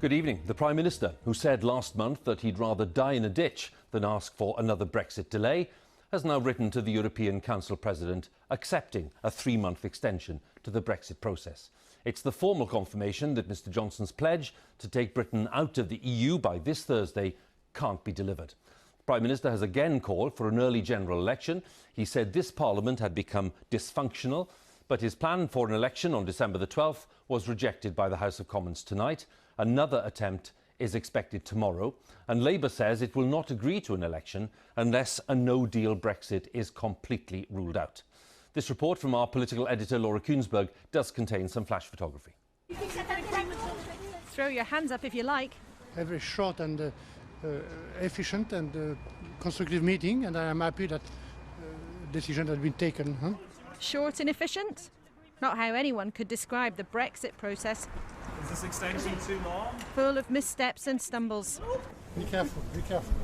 Good evening. The Prime Minister, who said last month that he'd rather die in a ditch than ask for another Brexit delay, has now written to the European Council President accepting a 3-month extension to the Brexit process. It's the formal confirmation that Mr Johnson's pledge to take Britain out of the EU by this Thursday can't be delivered. The Prime Minister has again called for an early general election. He said this Parliament had become dysfunctional, but his plan for an election on December the 12th was rejected by the House of Commons tonight. Another attempt is expected tomorrow, and Labour says it will not agree to an election unless a no-deal Brexit is completely ruled out. This report from our political editor Laura Kuenssberg does contain some flash photography. Throw your hands up if you like. A very short and efficient and constructive meeting, and I am happy that decision has been taken. Short and efficient? Not how anyone could describe the Brexit process. Is this extension too long? Full of missteps and stumbles. Be careful, be careful.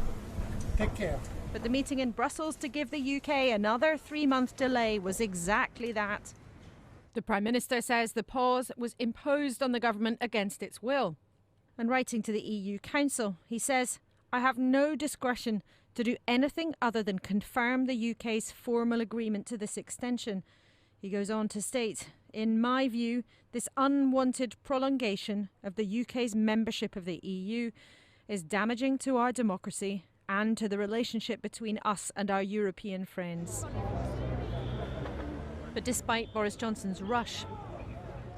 Take care. But the meeting in Brussels to give the UK another 3-month delay was exactly that. The Prime Minister says the pause was imposed on the government against its will. And writing to the EU Council, he says, "I have no discretion to do anything other than confirm the UK's formal agreement to this extension." He goes on to state, "In my view, this unwanted prolongation of the UK's membership of the EU is damaging to our democracy and to the relationship between us and our European friends." But despite Boris Johnson's rush,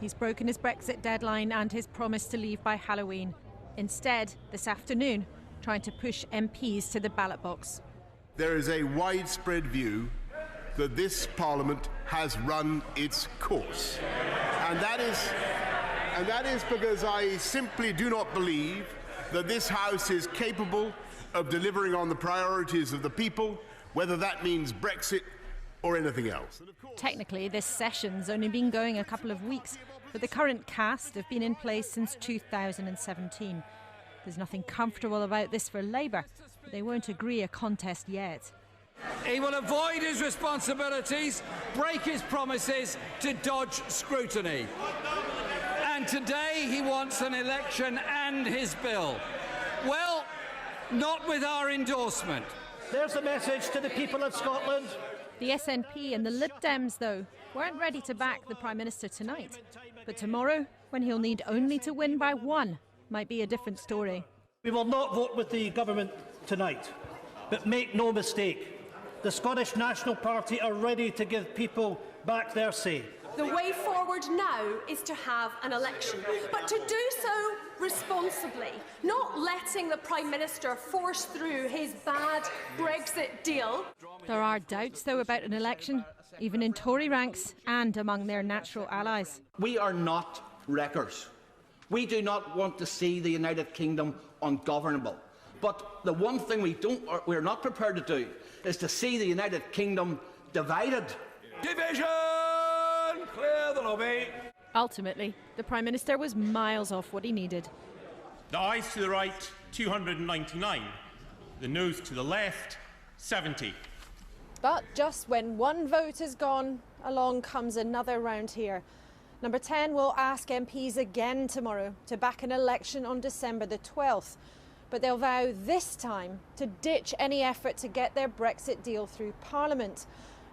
he's broken his Brexit deadline and his promise to leave by Halloween. Instead, this afternoon, trying to push MPs to the ballot box. There is a widespread view that this Parliament has run its course. And that is because I simply do not believe that this House is capable of delivering on the priorities of the people, whether that means Brexit or anything else. Technically, this session's only been going a couple of weeks, but the current cast have been in place since 2017. There's nothing comfortable about this for Labour, but they won't agree a contest yet. He will avoid his responsibilities, break his promises to dodge scrutiny. And today he wants an election and his bill. Well, not with our endorsement. There's a message to the people of Scotland. The SNP and the Lib Dems, though, weren't ready to back the Prime Minister tonight. But tomorrow, when he'll need only to win by 1, might be a different story. We will not vote with the government tonight. But make no mistake, the Scottish National Party are ready to give people back their say. The way forward now is to have an election, but to do so responsibly, not letting the Prime Minister force through his bad Brexit deal. There are doubts, though, about an election, even in Tory ranks and among their natural allies. We are not wreckers. We do not want to see the United Kingdom ungovernable. But the one thing we're not prepared to do is to see the United Kingdom divided. Division! Clear the lobby. Ultimately, the Prime Minister was miles off what he needed. The ayes to the right, 299. The noes to the left, 70. But just when one vote is gone, along comes another round here. Number 10 will ask MPs again tomorrow to back an election on December the 12th. But they'll vow this time to ditch any effort to get their Brexit deal through Parliament.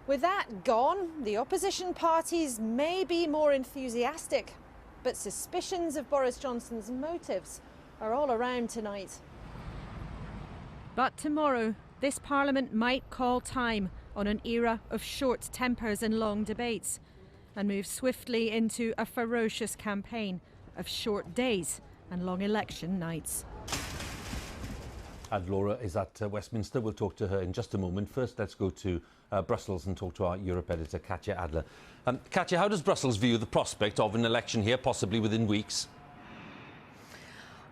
With that gone, the opposition parties may be more enthusiastic, but suspicions of Boris Johnson's motives are all around tonight. But tomorrow, this Parliament might call time on an era of short tempers and long debates, and move swiftly into a ferocious campaign of short days and long election nights. And Laura is at Westminster. We'll talk to her in just a moment. First, let's go to Brussels and talk to our Europe editor, Katya Adler. Katya, how does Brussels view the prospect of an election here, possibly within weeks?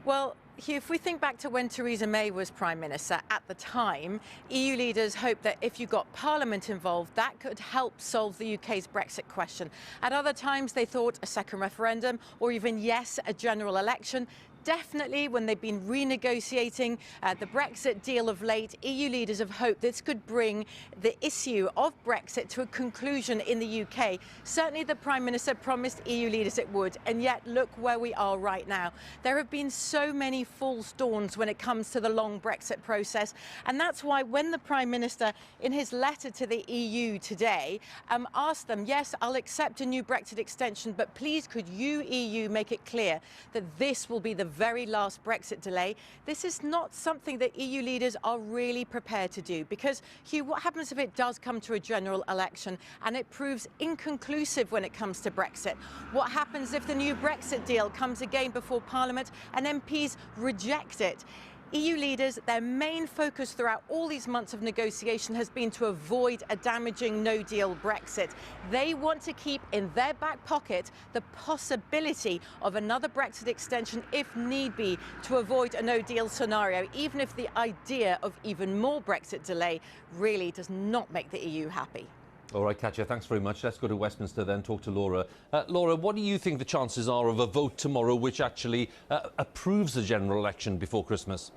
Well, Hugh, if we think back to when Theresa May was Prime Minister, at the time, EU leaders hoped that if you got Parliament involved, that could help solve the UK's Brexit question. At other times, they thought a second referendum or even, yes, a general election. Definitely, when they've been renegotiating the Brexit deal of late, EU leaders have hoped this could bring the issue of Brexit to a conclusion in the UK. Certainly, the Prime Minister promised EU leaders it would, and yet look where we are right now. There have been so many false dawns when it comes to the long Brexit process, and that's why when the Prime Minister, in his letter to the EU today, asked them, yes, I'll accept a new Brexit extension, but please could you, EU, make it clear that this will be the very last Brexit delay. This is not something that EU leaders are really prepared to do, because, Hugh, what happens if it does come to a general election and it proves inconclusive when it comes to Brexit? What happens if the new Brexit deal comes again before Parliament and MPs reject it? EU leaders, their main focus throughout all these months of negotiation has been to avoid a damaging no-deal Brexit. They want to keep in their back pocket the possibility of another Brexit extension if need be, to avoid a no-deal scenario, even if the idea of even more Brexit delay really does not make the EU happy. All right, Katja, thanks very much. Let's go to Westminster then, talk to Laura. Laura, what do you think the chances are of a vote tomorrow which actually approves a general election before Christmas?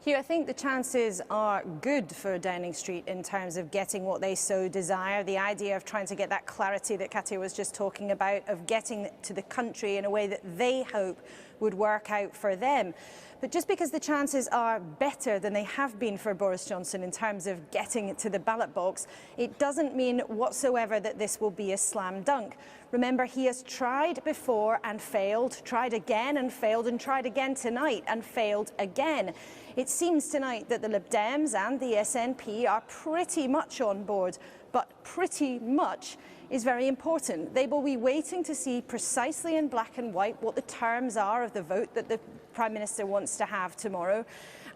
Hugh, I think the chances are good for Downing Street in terms of getting what they so desire. The idea of trying to get that clarity that Katja was just talking about, of getting to the country in a way that they hope would work out for them. But just because the chances are better than they have been for Boris Johnson in terms of getting to the ballot box, it doesn't mean whatsoever that this will be a slam dunk. Remember, he has tried before and failed, tried again and failed, and tried again tonight and failed again. It seems tonight that the Lib Dems and the SNP are pretty much on board, but pretty much is very important. They will be waiting to see precisely in black and white what the terms are of the vote that the Prime Minister wants to have tomorrow.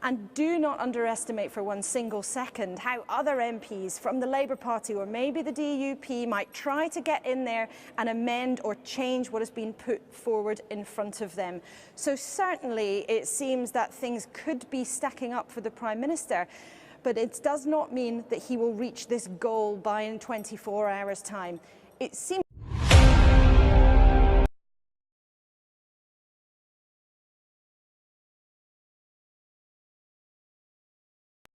And do not underestimate for one single second how other MPs from the Labour Party or maybe the DUP might try to get in there and amend or change what has been put forward in front of them. So certainly it seems that things could be stacking up for the Prime Minister, but it does not mean that he will reach this goal by in 24 hours' time. It seems